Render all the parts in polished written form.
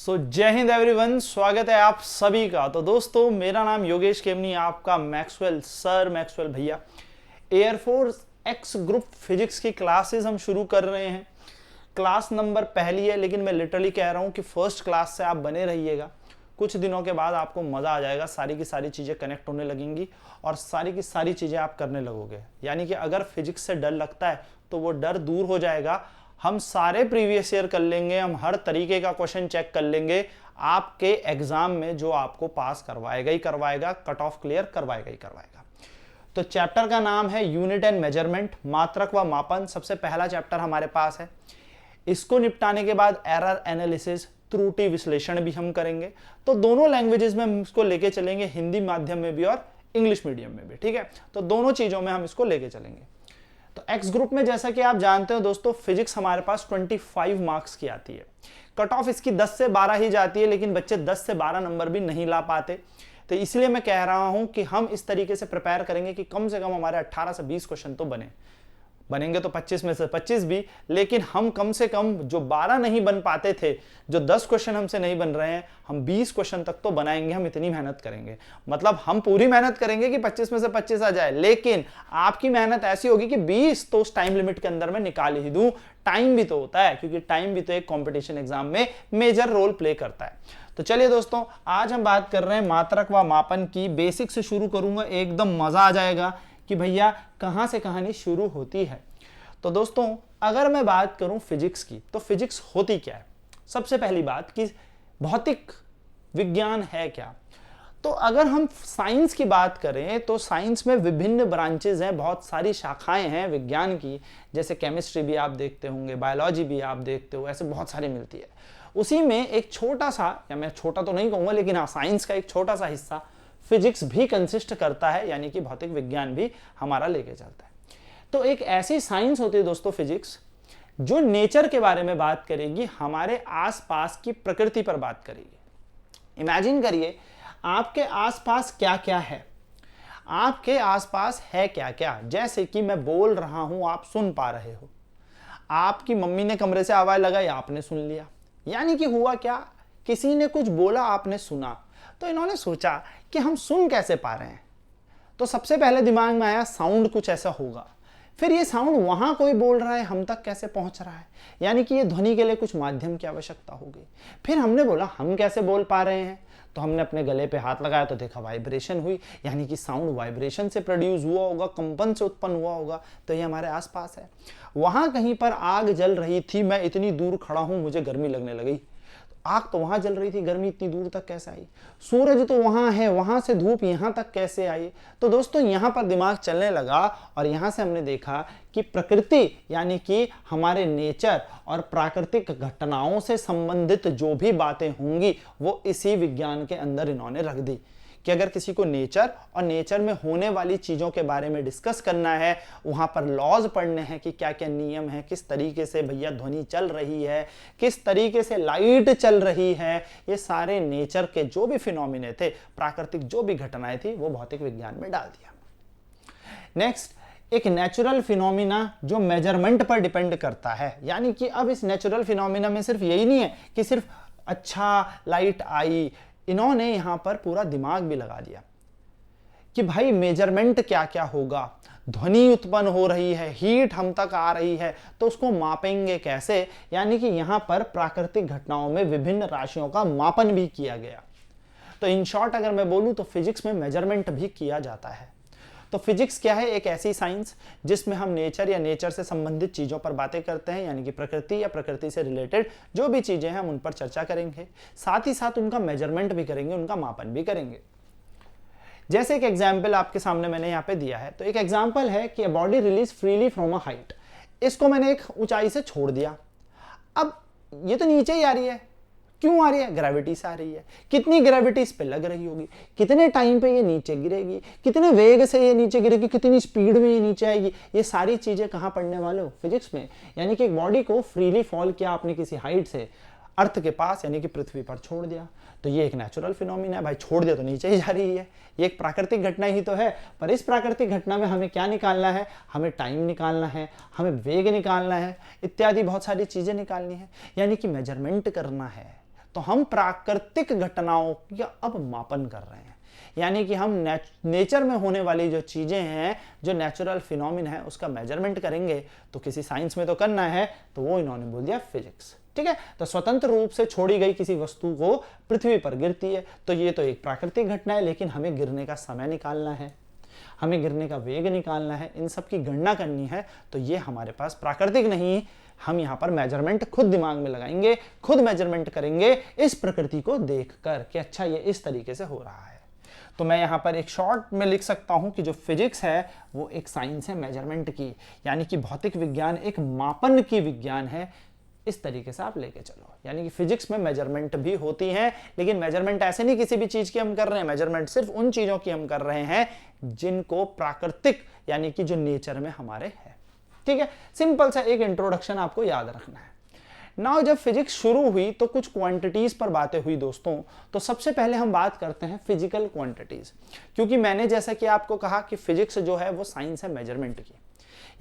जय हिंद एवरीवन, स्वागत है आप सभी का। तो दोस्तों, मेरा नाम योगेश केमनी, आपका मैक्सवेल सर, मैक्सवेल भैया। एयरफोर्स एक्स ग्रुप फिजिक्स की क्लासेस हम शुरू कर रहे हैं। क्लास नंबर पहली है, लेकिन मैं लिटरली कह रहा हूं कि फर्स्ट क्लास से आप बने रहिएगा। कुछ दिनों के बाद आपको मज़ा आ जाएगा, सारी की सारी चीज़ें कनेक्ट होने लगेंगी और सारी की सारी चीज़ें आप करने लगोगे। यानी कि अगर फिजिक्स से डर लगता है तो वो डर दूर हो जाएगा। हम सारे प्रीवियस ईयर कर लेंगे, हम हर तरीके का क्वेश्चन चेक कर लेंगे आपके एग्जाम में, जो आपको पास करवाएगा ही करवाएगा, कट ऑफ क्लियर करवाएगा ही करवाएगा। तो चैप्टर का नाम है यूनिट एंड मेजरमेंट, मात्रक व मापन। सबसे पहला चैप्टर हमारे पास है। इसको निपटाने के बाद एरर एनालिसिस, त्रुटि विश्लेषण भी हम करेंगे। तो दोनों लैंग्वेजेस में हम इसको लेके चलेंगे, हिंदी माध्यम में भी और इंग्लिश मीडियम में भी। ठीक है, तो दोनों चीजों में हम इसको लेके चलेंगे। तो एक्स ग्रुप में जैसा कि आप जानते हो दोस्तों, फिजिक्स हमारे पास 25 मार्क्स की आती है। कट ऑफ इसकी 10 से 12 ही जाती है, लेकिन बच्चे 10 से 12 नंबर भी नहीं ला पाते। तो इसलिए मैं कह रहा हूं कि हम इस तरीके से प्रिपेयर करेंगे कि कम से कम हमारे 18 से 20 क्वेश्चन तो बनेंगे तो 25 में से 25 भी, लेकिन हम कम से कम जो 12 नहीं बन पाते थे, जो 10 क्वेश्चन हमसे नहीं बन रहे हैं, हम 20 क्वेश्चन तक तो बनाएंगे। हम इतनी मेहनत करेंगे, मतलब हम पूरी मेहनत करेंगे कि 25 में से 25 आ जाए, लेकिन आपकी मेहनत ऐसी होगी कि 20 तो उस टाइम लिमिट के अंदर मैं निकाल ही दूं। टाइम भी तो होता है, क्योंकि टाइम भी तो एक कॉम्पिटिशन एग्जाम में मेजर रोल प्ले करता है। तो चलिए दोस्तों, आज हम बात कर रहे हैं मात्रक व मापन की। बेसिक से शुरू करूंगा, एकदम मजा आ जाएगा कि भैया कहां से कहानी शुरू होती है। तो दोस्तों, अगर मैं बात करूं फिजिक्स की, तो फिजिक्स होती क्या है। सबसे पहली बात कि भौतिक विज्ञान है क्या। तो अगर हम साइंस की बात करें तो साइंस में विभिन्न ब्रांचेज हैं, बहुत सारी शाखाएं हैं विज्ञान की। जैसे केमिस्ट्री भी आप देखते होंगे, बायोलॉजी भी आप देखते हो, ऐसे बहुत सारी मिलती है। उसी में एक छोटा सा, या मैं छोटा तो नहीं कहूंगा, लेकिन हाँ, साइंस का एक छोटा सा हिस्सा फिजिक्स भी कंसिस्ट करता है, यानी कि भौतिक विज्ञान भी हमारा लेके चलता है। तो एक ऐसी साइंस होती है दोस्तों फिजिक्स, जो नेचर के बारे में बात करेगी, हमारे आसपास की प्रकृति पर बात करेगी। इमेजिन करिए आपके आसपास क्या क्या है, आपके आसपास है क्या क्या। जैसे कि मैं बोल रहा हूं, आप सुन पा रहे हो, आपकी मम्मी ने कमरे से आवाज लगाई, आपने सुन लिया। यानी कि हुआ क्या, किसी ने कुछ बोला, आपने सुना। तो इन्होंने सोचा कि हम सुन कैसे पा रहे हैं, तो सबसे पहले दिमाग में आया साउंड कुछ ऐसा होगा। फिर ये साउंड वहां कोई बोल रहा है, हम तक कैसे पहुंच रहा है, यानी कि ये ध्वनि के लिए कुछ माध्यम की आवश्यकता होगी। फिर हमने बोला हम कैसे बोल पा रहे हैं, तो हमने अपने गले पे हाथ लगाया तो देखा वाइब्रेशन हुई, यानी कि साउंड वाइब्रेशन से प्रोड्यूस हुआ होगा, कंपन से उत्पन्न हुआ होगा। तो ये हमारे आसपास है। वहां कहीं पर आग जल रही थी, मैं इतनी दूर खड़ा हूं, मुझे गर्मी लगने लगी। आग तो वहां जल रही थी, गर्मी इतनी दूर तक कैसे आई। सूरज तो वहां है, वहां से धूप यहां तक कैसे आई। तो दोस्तों, यहां पर दिमाग चलने लगा और यहां से हमने देखा कि प्रकृति, यानी कि हमारे नेचर और प्राकृतिक घटनाओं से संबंधित जो भी बातें होंगी, वो इसी विज्ञान के अंदर इन्होंने रख दी। कि अगर किसी को नेचर और नेचर में होने वाली चीज़ों के बारे में डिस्कस करना है, वहाँ पर लॉज पढ़ने हैं कि क्या क्या नियम है, किस तरीके से भैया ध्वनि चल रही है, किस तरीके से लाइट चल रही है, ये सारे नेचर के जो भी फिनोमिने थे, प्राकृतिक जो भी घटनाएं थी, वो भौतिक विज्ञान में डाल दिया। नेक्स्ट, एक नेचुरल फिनोमिना जो मेजरमेंट पर डिपेंड करता है। यानी कि अब इस नेचुरल फिनोमिना में सिर्फ यही नहीं है कि सिर्फ अच्छा लाइट आई, इन्होंने यहां पर पूरा दिमाग भी लगा दिया कि भाई मेजरमेंट क्या क्या होगा। ध्वनि उत्पन्न हो रही है, हीट हम तक आ रही है, तो उसको मापेंगे कैसे। यानी कि यहां पर प्राकृतिक घटनाओं में विभिन्न राशियों का मापन भी किया गया। तो इन शॉर्ट अगर मैं बोलूं तो फिजिक्स में मेजरमेंट भी किया जाता है। तो फिजिक्स क्या है, एक ऐसी साइंस जिसमें हम नेचर या नेचर से संबंधित चीजों पर बातें करते हैं, यानी कि प्रकृति या प्रकृति से रिलेटेड जो भी चीजें हैं हम उन पर चर्चा करेंगे, साथ ही साथ उनका मेजरमेंट भी करेंगे, उनका मापन भी करेंगे। जैसे एक एग्जाम्पल आपके सामने मैंने यहाँ पे दिया है। तो एक एग्जाम्पल है कि body release freely from a height. इसको मैंने एक ऊंचाई से छोड़ दिया, अब ये तो नीचे ही आ रही है। क्यों आ रही है, ग्रेविटी से आ रही है। कितनी ग्रेविटी इस पे लग रही होगी, कितने टाइम पे ये नीचे गिरेगी, कितने वेग से ये नीचे गिरेगी, कितनी स्पीड में ये नीचे आएगी, ये सारी चीजें कहाँ पढ़ने वाले हो, फिजिक्स में। यानी कि एक बॉडी को फ्रीली फॉल किया आपने किसी हाइट से, अर्थ के पास यानी कि पृथ्वी पर छोड़ दिया, तो ये एक नेचुरल फिनोमिना है। भाई छोड़ दिया तो नीचे ही जा रही है, ये एक प्राकृतिक घटना ही तो है। पर इस प्राकृतिक घटना में हमें क्या निकालना है, हमें टाइम निकालना है, हमें वेग निकालना है, इत्यादि बहुत सारी चीजें निकालनी है, यानी कि मेजरमेंट करना है। तो हम प्राकृतिक घटनाओं का अब मापन कर रहे हैं। यानी कि हम नेचर में होने वाली जो चीजें हैं, जो नेचुरल फिनोमिना है, उसका मेजरमेंट करेंगे। तो किसी साइंस में तो करना है, तो वो इन्होंने बोल दिया फिजिक्स। ठीक है, तो स्वतंत्र रूप से छोड़ी गई किसी वस्तु को पृथ्वी पर गिरती है, तो ये तो एक प्राकृतिक घटना है, लेकिन हमें गिरने का समय निकालना है, हमें गिरने का वेग निकालना है, इन सब की गणना करनी है। तो ये हमारे पास प्राकृतिक नहीं, हम यहाँ पर मेजरमेंट खुद दिमाग में लगाएंगे, खुद मेजरमेंट करेंगे इस प्रकृति को देखकर कि अच्छा ये इस तरीके से हो रहा है। तो मैं यहाँ पर एक शॉर्ट में लिख सकता हूँ कि जो फिजिक्स है वो एक साइंस है मेजरमेंट की, यानी कि भौतिक विज्ञान एक मापन की विज्ञान है। इस तरीके से आप लेके चलो, यानी कि फिजिक्स में मेजरमेंट भी होती है, लेकिन मेजरमेंट ऐसे नहीं किसी भी चीज की हम कर रहे हैं, मेजरमेंट सिर्फ उन चीजों की हम कर रहे हैं जिनको प्राकृतिक यानी कि जो नेचर में हमारे है। ठीक है, सिंपल सा एक इंट्रोडक्शन आपको याद रखना है। नाउ जब फिजिक्स शुरू हुई तो कुछ क्वांटिटीज पर बातें हुई दोस्तों। तो सबसे पहले हम बात करते हैं फिजिकल क्वांटिटीज, क्योंकि मैंने जैसा कि आपको कहा कि फिजिक्स जो है वो साइंस है मेजरमेंट की,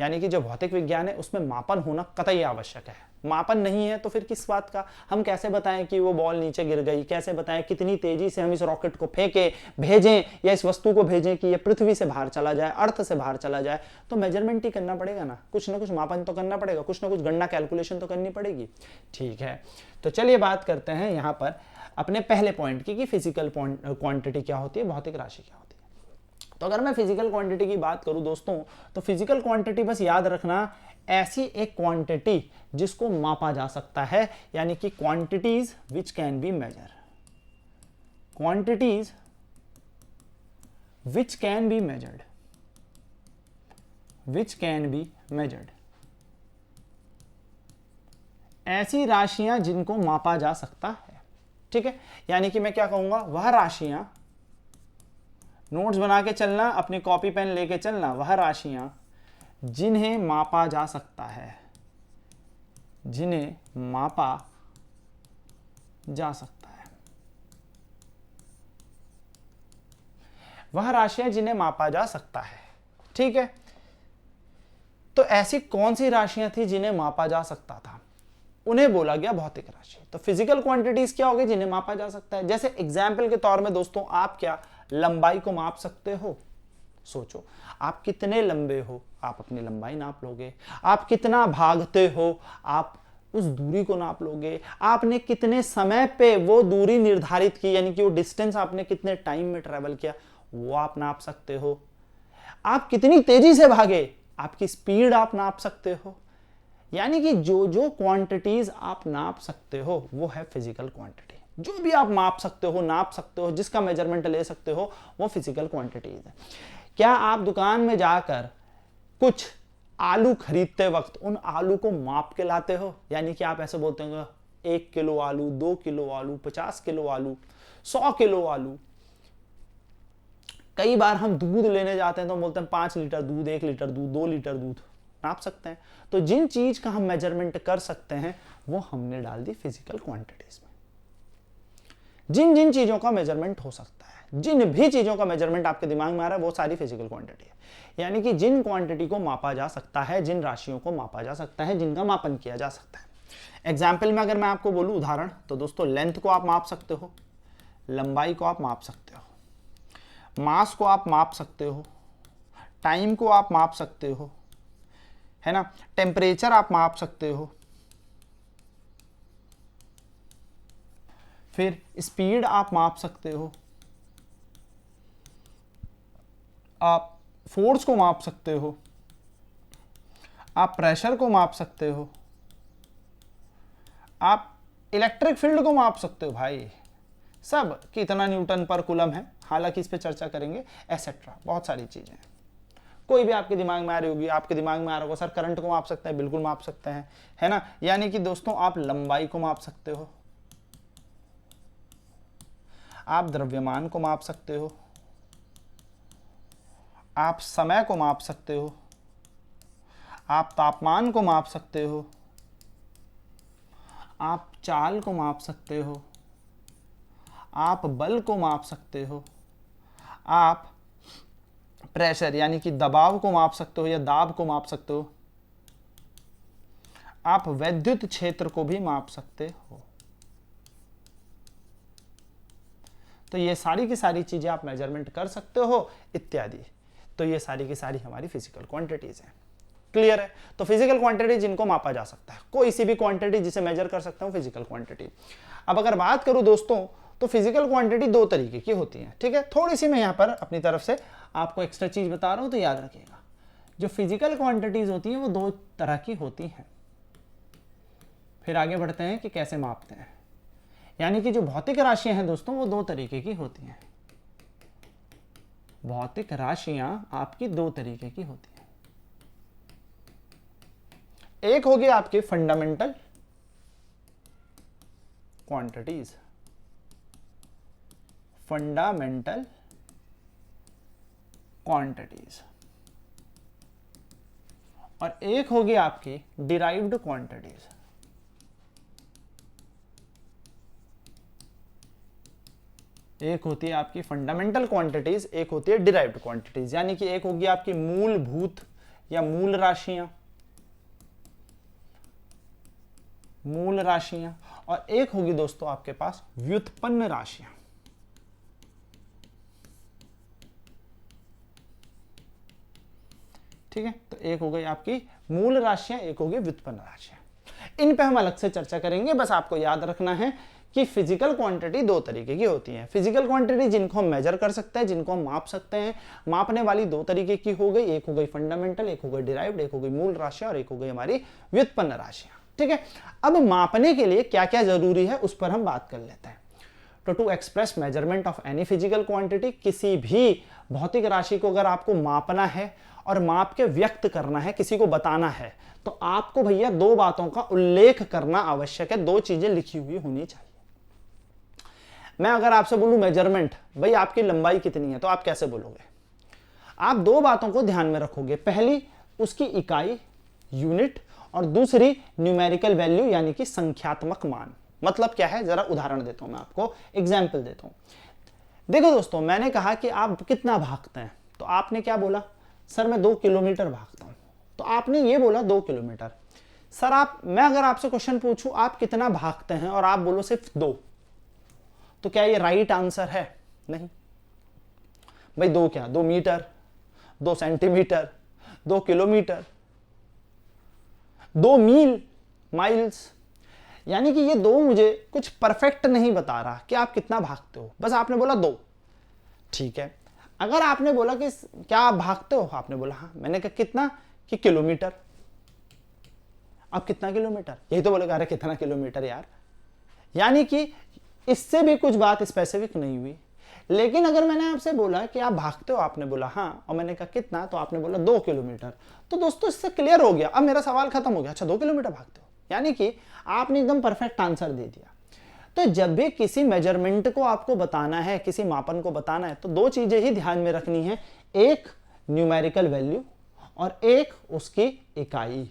यानी कि जो भौतिक विज्ञान है उसमें मापन होना कतई आवश्यक है। मापन नहीं है तो फिर किस बात का, हम कैसे बताएं कि वो बॉल नीचे गिर गई, कैसे बताएं कितनी तेजी से हम इस रॉकेट को फेंके भेजें या इस वस्तु को भेजें कि ये पृथ्वी से बाहर चला जाए, अर्थ से बाहर चला जाए। तो मेजरमेंट ही करना पड़ेगा ना कुछ मापन तो करना पड़ेगा, कुछ ना कुछ गणना कैलकुलेशन तो करनी पड़ेगी। ठीक है, तो चलिए बात करते हैं यहाँ पर अपने पहले पॉइंट की कि फिजिकल क्वांटिटी क्या होती है, भौतिक राशि क्या होती है। तो अगर मैं फिजिकल क्वांटिटी की बात करूं दोस्तों, तो फिजिकल क्वांटिटी बस याद रखना ऐसी एक क्वांटिटी जिसको मापा जा सकता है, यानी कि quantities which can be measure, quantities which can be measured, which can be measured, ऐसी राशियां जिनको मापा जा सकता है। ठीक है, यानी कि मैं क्या कहूंगा, वह राशियां, नोट्स बना के चलना, अपनी कॉपी पेन लेके चलना, वह राशियां जिन्हें मापा जा सकता है, जिन्हें मापा जा सकता है, वह राशियां जिन्हें मापा जा सकता है। ठीक है, तो ऐसी कौन सी राशियां थी जिन्हें मापा जा सकता था, उन्हें बोला गया भौतिक राशि। तो फिजिकल क्वांटिटीज क्या होगी, जिन्हें मापा जा सकता है। जैसे एग्जाम्पल के तौर में दोस्तों, आप क्या लंबाई को माप सकते हो, सोचो आप कितने लंबे हो, आप अपनी लंबाई नाप लोगे। आप कितना भागते हो, आप उस दूरी को नाप लोगे। आपने कितने समय पे वो दूरी निर्धारित की, यानी कि वो डिस्टेंस आपने कितने टाइम में ट्रेवल किया, वो आप नाप सकते हो। आप कितनी तेजी से भागे, आपकी स्पीड आप नाप सकते हो। यानी कि जो जो क्वांटिटीज आप नाप सकते हो वो है फिजिकल क्वांटिटी। जो भी आप माप सकते हो, नाप सकते हो, जिसका मेजरमेंट ले सकते हो, वो फिजिकल क्वांटिटीज है। क्या आप दुकान में जाकर कुछ आलू खरीदते वक्त उन आलू को माप के लाते हो, यानी कि आप ऐसे बोलते हो 1 किलो आलू, 2 किलो आलू, 50 किलो आलू, 100 किलो आलू। कई बार हम दूध लेने जाते हैं तो बोलते हैं 5 लीटर दूध, 1 लीटर दूध, 2 लीटर दूध, नाप सकते हैं। तो जिन चीज का हम मेजरमेंट कर सकते हैं वो हमने डाल दी फिजिकल क्वांटिटीज में। जिन जिन चीजों का मेजरमेंट हो सकता है, जिन भी चीजों का मेजरमेंट आपके दिमाग में आ रहा है, वो सारी फिजिकल क्वांटिटी है। यानी कि जिन क्वांटिटी को मापा जा सकता है, जिन राशियों को मापा जा सकता है, जिनका मापन किया जा सकता है। एग्जाम्पल में अगर मैं आपको बोलूं उदाहरण, तो दोस्तों लेंथ को आप माप सकते हो, लंबाई को आप माप सकते हो, मास को आप माप सकते हो, टाइम को आप माप सकते हो, है ना, टेम्परेचर आप माप सकते हो, फिर स्पीड आप माप सकते हो, आप फोर्स को माप सकते हो, आप प्रेशर को माप सकते हो, आप इलेक्ट्रिक फील्ड को माप सकते हो। भाई सब कितना न्यूटन पर कूलम है, हालांकि इस पे चर्चा करेंगे, एसेट्रा बहुत सारी चीजें। कोई भी आपके दिमाग में आ रही होगी, आपके दिमाग में आ रहा होगा सर करंट को माप सकते हैं, बिल्कुल माप सकते हैं, है ना। यानी कि दोस्तों आप लंबाई को माप सकते हो, आप द्रव्यमान को माप सकते हो, आप समय को माप सकते हो, आप तापमान को माप सकते हो, आप चाल को माप सकते हो, आप बल को माप सकते हो, आप प्रेशर यानी कि दबाव को माप सकते हो या दाब को माप सकते हो, आप वैद्युत क्षेत्र को भी माप सकते हो। तो ये सारी की सारी चीजें आप मेजरमेंट कर सकते हो इत्यादि। तो ये सारी की सारी हमारी फिजिकल क्वांटिटीज हैं। क्लियर है? तो फिजिकल क्वांटिटी जिनको मापा जा सकता है, कोई सी भी क्वांटिटी जिसे मेजर कर सकता हूं, फिजिकल क्वांटिटी। अब अगर बात करूं दोस्तों, तो फिजिकल क्वांटिटी दो तरीके की होती है, ठीक है। थोड़ी सी मैं यहां पर अपनी तरफ से आपको एक्स्ट्रा चीज बता रहा हूं, तो याद रखिएगा, जो फिजिकल क्वांटिटीज होती हैं वो दो तरह की होती हैं। फिर आगे बढ़ते हैं कि कैसे मापते हैं। यानी कि जो भौतिक राशियां हैं दोस्तों, वो दो तरीके की होती हैं। भौतिक राशियां आपकी दो तरीके की होती हैं। एक होगी आपकी फंडामेंटल क्वांटिटीज, फंडामेंटल क्वांटिटीज, और एक होगी आपकी डिराइव्ड क्वांटिटीज। एक होती है आपकी फंडामेंटल क्वांटिटीज, एक होती है डिराइव्ड क्वांटिटीज। यानी कि एक होगी आपकी मूलभूत या मूल राशियां, मूल राशियां, और एक होगी दोस्तों आपके पास व्युत्पन्न राशियां। ठीक है, तो एक हो गई आपकी मूल राशियां, एक होगी व्युत्पन्न राशियां। इन पे हम अलग से चर्चा करेंगे। बस आपको याद रखना है कि फिजिकल क्वांटिटी दो तरीके की होती है। फिजिकल क्वांटिटी जिनको हम मेजर कर सकते हैं, जिनको हम माप सकते हैं, मापने वाली दो तरीके की हो गई। एक हो गई फंडामेंटल, एक हो गई डिराइव्ड, एक हो गई मूल राशियां और एक हो गई हमारी व्युत्पन्न राशियां। ठीक है, अब मापने के लिए क्या क्या जरूरी है उस पर हम बात कर लेते हैं। तो to express measurement of any physical quantity, किसी भी भौतिक राशि को अगर आपको मापना है और माप के व्यक्त करना है, किसी को बताना है, तो आपको भैया दो बातों का उल्लेख करना आवश्यक है। दो चीजें लिखी हुई होनी चाहिए। मैं अगर आपसे बोलूं मेजरमेंट, भाई आपकी लंबाई कितनी है, तो आप कैसे बोलोगे? आप दो बातों को ध्यान में रखोगे। पहली उसकी इकाई, यूनिट, और दूसरी न्यूमेरिकल वैल्यू यानी कि संख्यात्मक मान। मतलब क्या है, जरा उदाहरण देता हूं, मैं आपको एग्जाम्पल देता हूं। देखो दोस्तों, मैंने कहा कि आप कितना भागते हैं, तो आपने क्या बोला? सर मैं 2 किलोमीटर भागता हूं। तो आपने ये बोला 2 किलोमीटर। सर मैं अगर आपसे क्वेश्चन पूछूं आप कितना भागते हैं और आप बोलो सिर्फ 2, तो क्या ये राइट आंसर है? नहीं भाई। 2 क्या, 2 मीटर, 2 सेंटीमीटर, 2 किलोमीटर, 2 मील, माइल्स। यानी कि ये 2 मुझे कुछ परफेक्ट नहीं बता रहा कि आप कितना भागते हो। बस आपने बोला 2, ठीक है। अगर आपने बोला कि क्या आप भागते हो, आपने बोला हाँ, मैंने कहा कितना, कि किलोमीटर। अब कितना किलोमीटर, यही तो बोलेगा, अरे कितना किलोमीटर यार। यानी कि इससे भी कुछ बात स्पेसिफिक नहीं हुई। लेकिन अगर मैंने आपसे बोला कि आप भागते हो, आपने बोला हाँ, और मैंने कहा कितना, तो आपने बोला 2 किलोमीटर, तो दोस्तों इससे क्लियर हो गया, अब मेरा सवाल खत्म हो गया। अच्छा 2 किलोमीटर भागते हो, यानी कि आपने एकदम परफेक्ट आंसर दे दिया। तो जब भी किसी मेजरमेंट को आपको बताना है, किसी मापन को बताना है, तो दो चीजें ही ध्यान में रखनी है, एक न्यूमेरिकल वैल्यू और एक उसकी इकाई।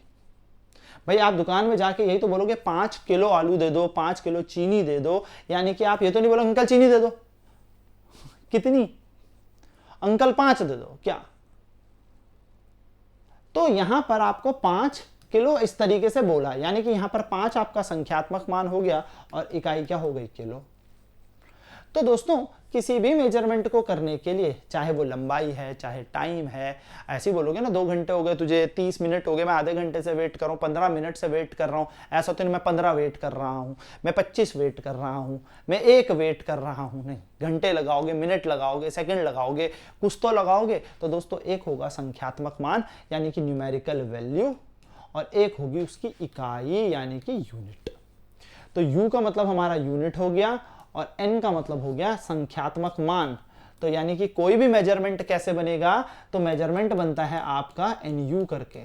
भाई आप दुकान में जाके यही तो बोलोगे 5 किलो आलू दे दो, 5 किलो चीनी दे दो। यानी कि आप ये तो नहीं बोलोगे अंकल चीनी दे दो। कितनी? अंकल 5 दे दो क्या? तो यहां पर आपको 5 किलो इस तरीके से बोला, यानी कि यहां पर 5 आपका संख्यात्मक मान हो गया और इकाई क्या हो गई? किलो। तो दोस्तों किसी भी मेजरमेंट को करने के लिए, चाहे वो लंबाई है, चाहे टाइम है, ऐसे ही बोलोगे ना 2 घंटे हो गए तुझे, 30 मिनट हो गए, मैं आधे घंटे से वेट कर रहा हूँ, 15 मिनट से वेट कर रहा हूँ, ऐसा तो नहीं मैं 15 वेट कर रहा हूँ, मैं 25 वेट कर रहा हूँ, मैं 1 वेट कर रहा हूँ। नहीं, घंटे लगाओगे, मिनट लगाओगे, सेकेंड लगाओगे, कुछ तो लगाओगे। तो दोस्तों एक होगा संख्यात्मक मान यानी कि न्यूमेरिकल वैल्यू, और एक होगी उसकी इकाई यानी कि यूनिट। तो U का मतलब हमारा यूनिट हो गया और N का मतलब हो गया संख्यात्मक मान। तो यानी कि कोई भी मेजरमेंट कैसे बनेगा, तो मेजरमेंट बनता है आपका NU करके।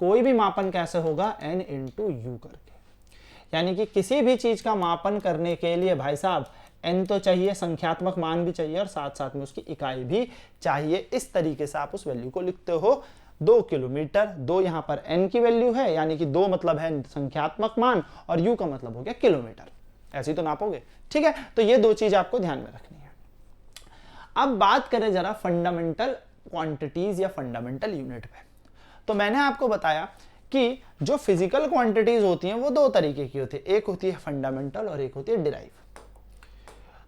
कोई भी मापन कैसे होगा? N into U करके। यानी कि किसी भी चीज का मापन करने के लिए भाई साहब N तो चाहिए, संख्यात्मक मान भी चाहिए और साथ साथ में उसकी इकाई भी चाहिए। इस तरीके से आप उस वैल्यू को लिखते हो। 2 किलोमीटर, 2 यहां पर N की वैल्यू है, यानी कि 2 मतलब है संख्यात्मक मान और U का मतलब हो गया किलोमीटर। ऐसे ही तो नापोगे, ठीक है। तो ये दो चीज आपको ध्यान में रखनी है। अब बात करें जरा फंडामेंटल क्वांटिटीज या फंडामेंटल यूनिट पे। तो मैंने आपको बताया कि जो फिजिकल क्वांटिटीज होती हैं वो दो तरीके की होती है, एक होती है फंडामेंटल और एक होती है डिराइव।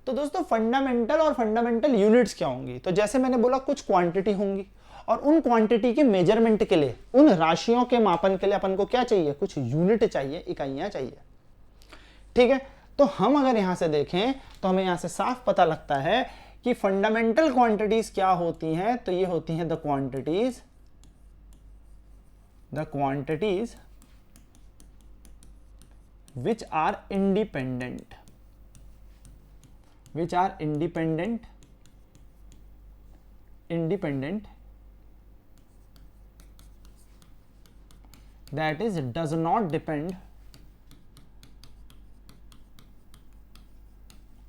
तो दोस्तों फंडामेंटल और फंडामेंटल यूनिट्स क्या होंगी, तो जैसे मैंने बोला कुछ क्वांटिटी होंगी और उन क्वांटिटी के मेजरमेंट के लिए, उन राशियों के मापन के लिए अपन को क्या चाहिए, कुछ यूनिट चाहिए, इकाइयां चाहिए। ठीक है, तो हम अगर यहां से देखें तो हमें यहां से साफ पता लगता है कि फंडामेंटल क्वांटिटीज क्या होती हैं, तो ये होती हैं the quantities which are independent that is does not depend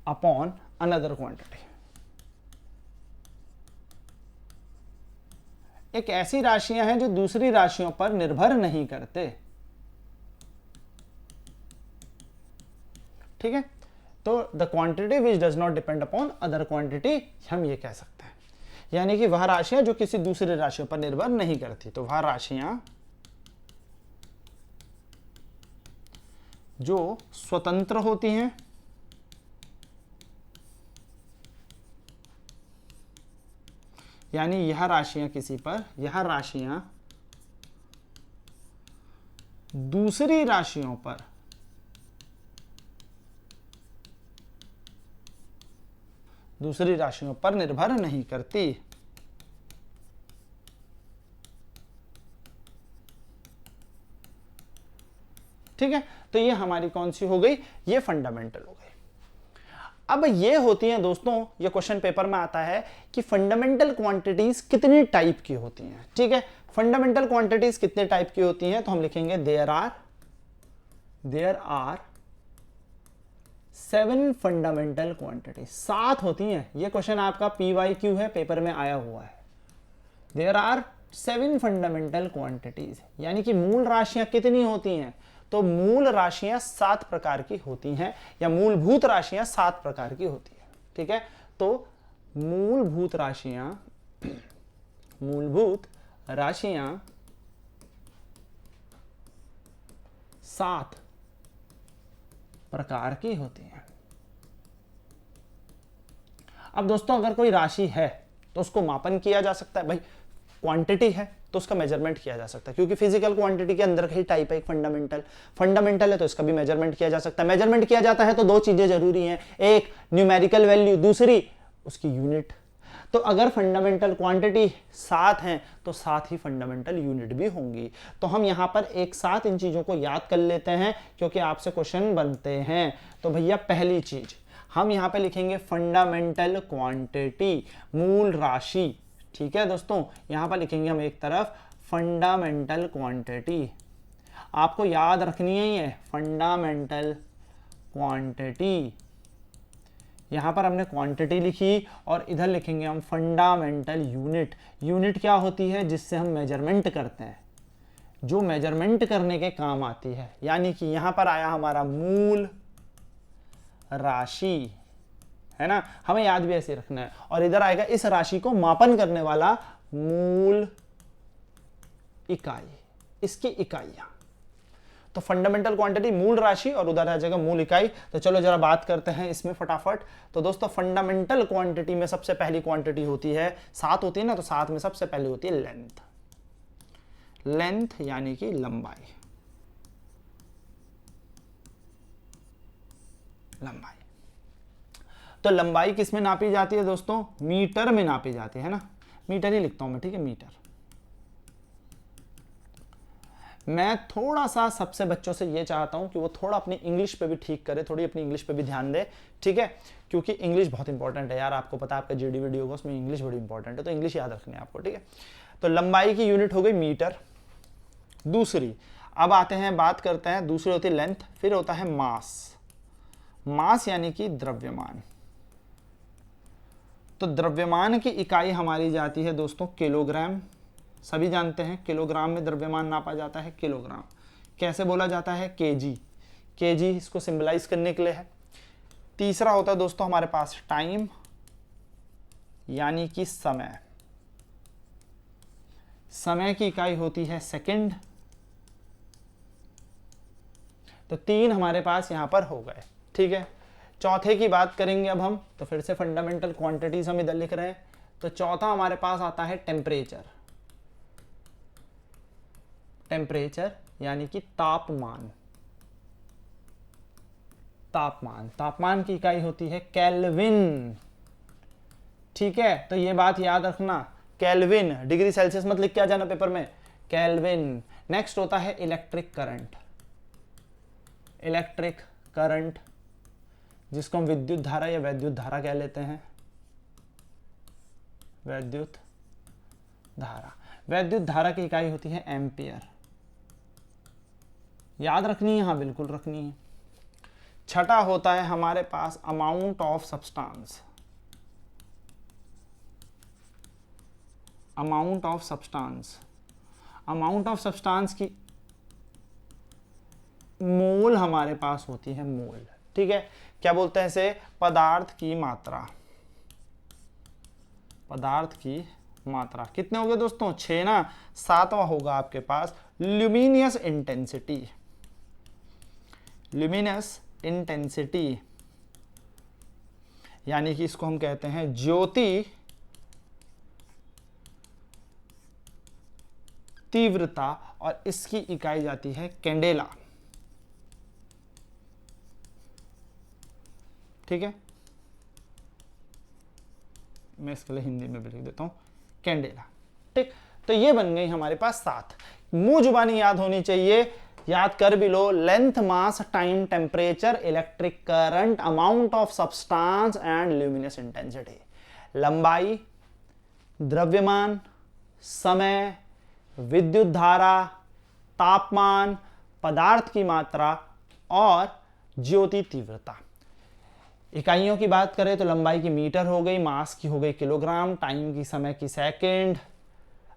upon another quantity। एक ऐसी राशियां हैं जो दूसरी राशियों पर निर्भर नहीं करते। ठीक है, तो the quantity which does not depend upon other quantity, हम ये कह सकते हैं, यानी कि वह राशियां जो किसी दूसरी राशियों पर निर्भर नहीं करती। तो वह राशियां जो स्वतंत्र होती हैं यानी यह राशियां दूसरी राशियों पर निर्भर नहीं करती। ठीक है, तो ये हमारी कौन सी हो गई, ये फंडामेंटल हो गई। अब ये होती हैं दोस्तों, ये क्वेश्चन पेपर में आता है कि फंडामेंटल क्वांटिटीज कितनी टाइप की होती हैं। ठीक है, फंडामेंटल क्वांटिटीज कितने टाइप की होती हैं, तो हम लिखेंगे देयर आर 7 फंडामेंटल क्वांटिटी, 7 होती हैं। ये क्वेश्चन आपका PYQ है, पेपर में आया हुआ है। देयर आर 7 फंडामेंटल क्वांटिटीज, यानी कि मूल राशियां कितनी होती हैं, तो मूल राशियां 7 प्रकार की होती हैं, या मूलभूत राशियां 7 प्रकार की होती हैं। ठीक है, तो मूलभूत राशियां 7 प्रकार की होती हैं। अब दोस्तों अगर कोई राशि है तो उसको मापन किया जा सकता है, भाई क्वांटिटी है तो उसका मेजरमेंट किया जा सकता है, क्योंकि फिजिकल क्वांटिटी के अंदर ही टाइप है एक फंडामेंटल है, तो इसका भी मेजरमेंट किया जा सकता है। मेजरमेंट किया जाता है तो 2 चीजें जरूरी हैं, एक न्यूमेरिकल वैल्यू, दूसरी उसकी यूनिट। तो अगर फंडामेंटल क्वांटिटी 7 हैं तो 7 ही फंडामेंटल यूनिट भी होंगी। तो हम यहां पर एक साथ इन चीजों को याद कर लेते हैं, क्योंकि आपसे क्वेश्चन बनते हैं। तो भैया पहली चीज हम यहां पे लिखेंगे फंडामेंटल क्वांटिटी, मूल राशि। ठीक है दोस्तों, यहां पर लिखेंगे हम एक तरफ फंडामेंटल क्वांटिटी, आपको याद रखनी है ये फंडामेंटल क्वांटिटी। यहां पर हमने क्वांटिटी लिखी और इधर लिखेंगे हम फंडामेंटल यूनिट। यूनिट क्या होती है, जिससे हम मेजरमेंट करते हैं, जो मेजरमेंट करने के काम आती है। यानी कि यहां पर आया हमारा मूल राशि, है ना, हमें याद भी ऐसे रखना है। और इधर आएगा इस राशि को मापन करने वाला मूल इकाई, इसकी इकाइयां। तो फंडामेंटल क्वांटिटी मूल राशि और उधर आ जाएगा मूल इकाई। तो चलो जरा बात करते हैं इसमें फटाफट। तो दोस्तों फंडामेंटल क्वांटिटी में सबसे पहली क्वांटिटी होती है, 7 होती है ना, तो 7 में सबसे पहले होती है लेंथ यानी कि लंबाई। तो लंबाई किस में नापी जाती है दोस्तों, मीटर में नापी जाती है ना, मीटर ही लिखता हूं मैं, ठीक है, मीटर। मैं थोड़ा सा सबसे बच्चों से ये चाहता हूं कि वो थोड़ा अपनी इंग्लिश पे भी ठीक करे, थोड़ी अपनी इंग्लिश पे भी ध्यान दे। ठीक है, क्योंकि इंग्लिश बहुत इंपॉर्टेंट है यार, आपको पता है आपका जीडी वीडियो को उसमें इंग्लिश बड़ी इंपॉर्टेंट है, तो इंग्लिश याद रखनी है आपको। ठीक है, तो लंबाई की यूनिट हो गई मीटर। दूसरी, अब आते हैं बात करते हैं, दूसरी होती है लेंथ, फिर होता है मास यानी कि द्रव्यमान। तो द्रव्यमान की इकाई हमारी जाती है दोस्तों किलोग्राम। सभी जानते हैं किलोग्राम में द्रव्यमान नापा जाता है, किलोग्राम। कैसे बोला जाता है, केजी, इसको सिंबलाइज करने के लिए है। तीसरा होता है दोस्तों हमारे पास टाइम यानी कि समय की इकाई होती है सेकंड। तो 3 हमारे पास यहां पर हो गए। ठीक है, चौथे की बात करेंगे अब हम, तो फिर से फंडामेंटल क्वांटिटीज हम इधर लिख रहे हैं। तो चौथा हमारे पास आता है टेम्परेचर। टेम्परेचर यानी कि तापमान। तापमान, तापमान की इकाई होती है केल्विन। ठीक है, तो ये बात याद रखना, केल्विन, डिग्री सेल्सियस मत लिख के आ जाना पेपर में, केल्विन। नेक्स्ट होता है इलेक्ट्रिक करंट। इलेक्ट्रिक करंट जिसको हम विद्युत धारा या वैद्युत धारा कह लेते हैं। वैद्युत धारा, वैद्युत धारा की इकाई होती है एम्पियर। याद रखनी है, हाँ बिल्कुल रखनी है। छठा होता है हमारे पास amount of substance. Amount of substance, amount of substance की मोल हमारे पास होती है, मोल। ठीक है, क्या बोलते हैं इसे? पदार्थ की मात्रा। पदार्थ की मात्रा कितने हो गए दोस्तों? 6 ना। 7वां होगा आपके पास ल्यूमिनियस इंटेंसिटी। ल्यूमिनस इंटेंसिटी यानी कि इसको हम कहते हैं ज्योति तीव्रता, और इसकी इकाई जाती है कैंडेला। ठीक है, मैं इसके लिए हिंदी में भी लिख देता हूं, कैंडेला। ठीक, तो ये बन गई हमारे पास 7। मुंह जुबानी याद होनी चाहिए, याद कर भी लो। Length, mass, time, temperature, electric current, amount of substance and luminous intensity. लंबाई, द्रव्यमान, समय, विद्युत धारा, तापमान, पदार्थ की मात्रा और ज्योति तीव्रता। इकाइयों की बात करें तो लंबाई की मीटर हो गई, मास की हो गई किलोग्राम, टाइम की, समय की सेकंड।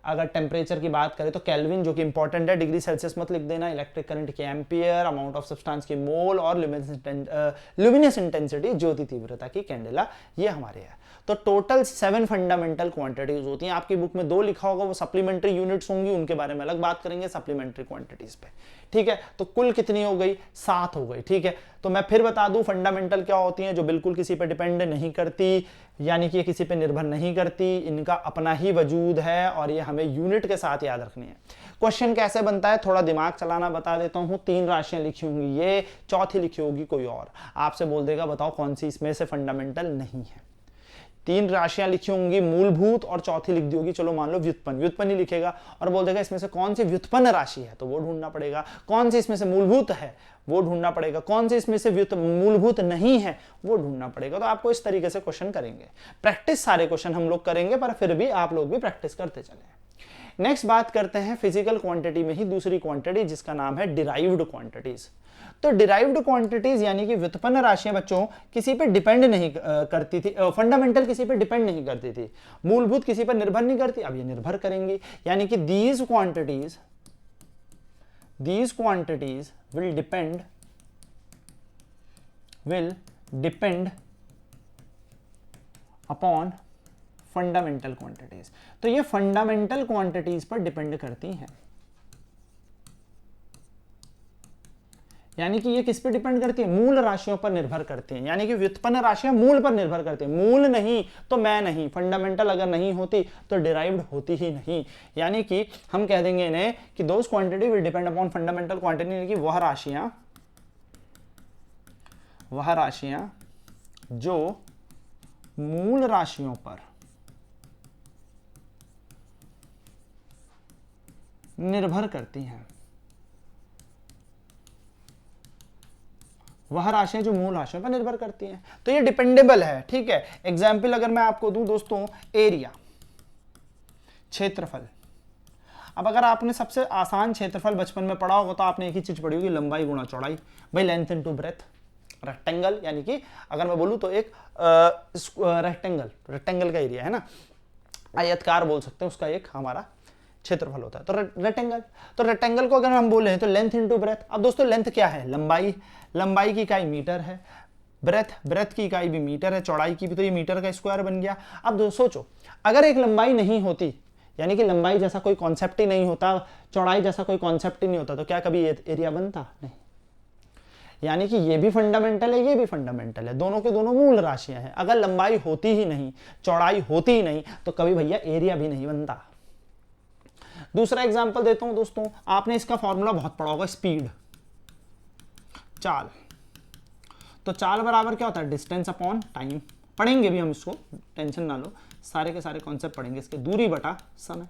अगर टेम्परेचर की बात करें तो केल्विन, जो कि इंपॉर्टेंट है, डिग्री सेल्सियस मत लिख देना। इलेक्ट्रिक करंट की एम्पियर, अमाउंट ऑफ सब्सटेंस की मोल, और ल्यूमिनस इंटेंसिटी, ज्योति तीव्रता की कैंडेला। ये हमारे है। तो टोटल 7 फंडामेंटल क्वांटिटीज होती हैं। आपकी बुक में 2 लिखा होगा, वो सप्लीमेंट्री यूनिट्स होंगी, उनके बारे में अलग बात करेंगे सप्लीमेंट्री क्वांटिटीज पे। ठीक है, तो कुल कितनी हो गई? 7 हो गई। ठीक है, तो मैं फिर बता दूं फंडामेंटल क्या होती हैं, जो बिल्कुल किसी पे डिपेंड नहीं करती, यानी कि ये किसी पे निर्भर नहीं करती, इनका अपना ही वजूद है, और ये हमें यूनिट के साथ याद रखनी है। क्वेश्चन कैसे बनता है, थोड़ा दिमाग चलाना बता देता हूं। 3 राशियां लिखी होंगी, ये चौथी लिखी होगी कोई और, आपसे बोल देगा बताओ कौन सी इसमें से फंडामेंटल नहीं है। 3 राशियां लिखी होंगी मूलभूत, और चौथी लिख दी होगी, चलो मान लो व्युत्पन्न। व्युत्पन्न ही लिखेगा और बोल देगा इसमें से कौन सी व्युत्पन्न राशि है, तो वो ढूंढना पड़ेगा। कौन सी इसमें से मूलभूत है, वो ढूंढना पड़ेगा। कौन सी इसमें से मूलभूत नहीं है, वो ढूंढना पड़ेगा। तो आपको इस तरीके से क्वेश्चन करेंगे। प्रैक्टिस सारे क्वेश्चन हम लोग करेंगे, पर फिर भी आप लोग भी प्रैक्टिस करते चले। नेक्स्ट बात करते हैं फिजिकल क्वांटिटी में ही दूसरी क्वांटिटी, जिसका नाम है डिराइव्ड क्वांटिटीज। तो डिराइव्ड क्वांटिटीज यानी कि व्युत्पन्न राशियां बच्चों किसी पे डिपेंड नहीं करती थी, फंडामेंटल किसी पे डिपेंड नहीं करती थी, मूलभूत किसी पर निर्भर नहीं करती, अब ये निर्भर करेंगी। यानी कि these quantities will depend upon fundamental quantities. तो ये फंडामेंटल क्वांटिटीज पर डिपेंड करती हैं। यानी कि ये किस पे डिपेंड करती है? मूल राशियों पर निर्भर करती हैं। यानी कि व्युत्पन्न राशियां मूल पर निर्भर करती हैं। मूल नहीं तो मैं नहीं, फंडामेंटल अगर नहीं होती तो डिराइव्ड होती ही नहीं। यानी कि हम कह देंगे इन्हें कि those quantity will depend upon fundamental quantity, यानी कि वह राशियां जो मूल राशियों पर निर्भर करती हैं। वह राशियां जो मूल राशियों पर निर्भर करती हैं, तो ये डिपेंडेबल है। ठीक है, एग्जाम्पल अगर मैं आपको दूं दोस्तों, एरिया, क्षेत्रफल। अब अगर आपने सबसे आसान क्षेत्रफल बचपन में पढ़ा होगा तो आपने एक ही चीज पढ़ी होगी, लंबाई गुणा चौड़ाई, भाई लेंथ इनटू ब्रेथ। रेक्टेंगल यानी कि अगर मैं बोलूं तो एक रेक्टेंगल का एरिया है ना, आयतकार बोल सकते हैं, उसका एक हमारा क्षेत्रफल होता है। तो रेक्टेंगल को अगर हम बोले तो लेंथ इनटू ब्रेथ। अब दोस्तों लेंथ क्या है? लंबाई की इकाई मीटर है, ब्रेथ की इकाई भी मीटर है, चौड़ाई की भी, तो ये मीटर का स्क्वायर बन गया। अब सोचो अगर एक लंबाई नहीं होती, यानी कि लंबाई जैसा कोई कॉन्सेप्ट ही नहीं होता, चौड़ाई जैसा कोई कॉन्सेप्ट ही नहीं होता, तो क्या कभी एरिया बनता? नहीं। यानी कि ये भी फंडामेंटल है, ये भी फंडामेंटल है, दोनों के दोनों मूल राशियां हैं। अगर लंबाई होती ही नहीं, चौड़ाई होती ही नहीं, तो कभी भैया एरिया भी नहीं बनता। दूसरा एग्जांपल देता हूं दोस्तों, आपने इसका फॉर्मूला बहुत पढ़ा होगा, स्पीड, चाल। तो चाल बराबर क्या होता है, डिस्टेंस अपॉन टाइम। पढ़ेंगे भी हम इसको, टेंशन ना लो, सारे के सारे कॉन्सेप्ट पढ़ेंगे इसके। दूरी बटा समय,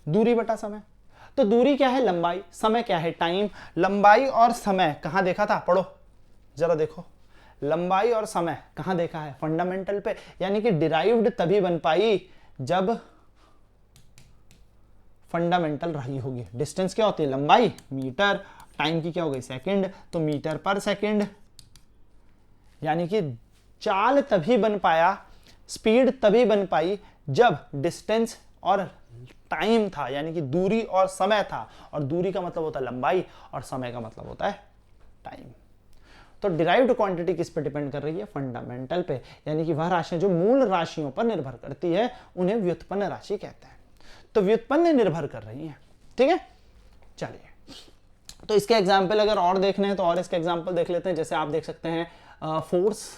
दूरी बटा समय। तो दूरी क्या है, लंबाई, समय क्या है, टाइम। लंबाई और समय कहां देखा था, पढ़ो जरा देखो, लंबाई और समय कहां देखा है, फंडामेंटल पे। यानी कि डिराइव्ड तभी बन पाई जब फंडामेंटल रही होगी। डिस्टेंस क्या होती है, लंबाई, मीटर, टाइम की क्या हो गई, सेकंड, तो मीटर पर सेकंड। यानी कि चाल तभी बन पाया, स्पीड तभी बन पाई जब डिस्टेंस और टाइम था, यानी कि दूरी और समय था। और दूरी का मतलब होता है लंबाई और समय का मतलब होता है टाइम। तो डिराइव्ड क्वांटिटी किस पे डिपेंड कर रही है, फंडामेंटल पे। यानी कि वह राशियां जो मूल राशियों पर निर्भर करती है उन्हें व्युत्पन्न राशि कहते हैं। तो व्युत्पन्न निर्भर कर रही है, ठीक है। चलिए, तो इसके एग्जाम्पल अगर और देखने हैं तो और इसके एग्जाम्पल देख लेते हैं। जैसे आप देख सकते हैं फोर्स,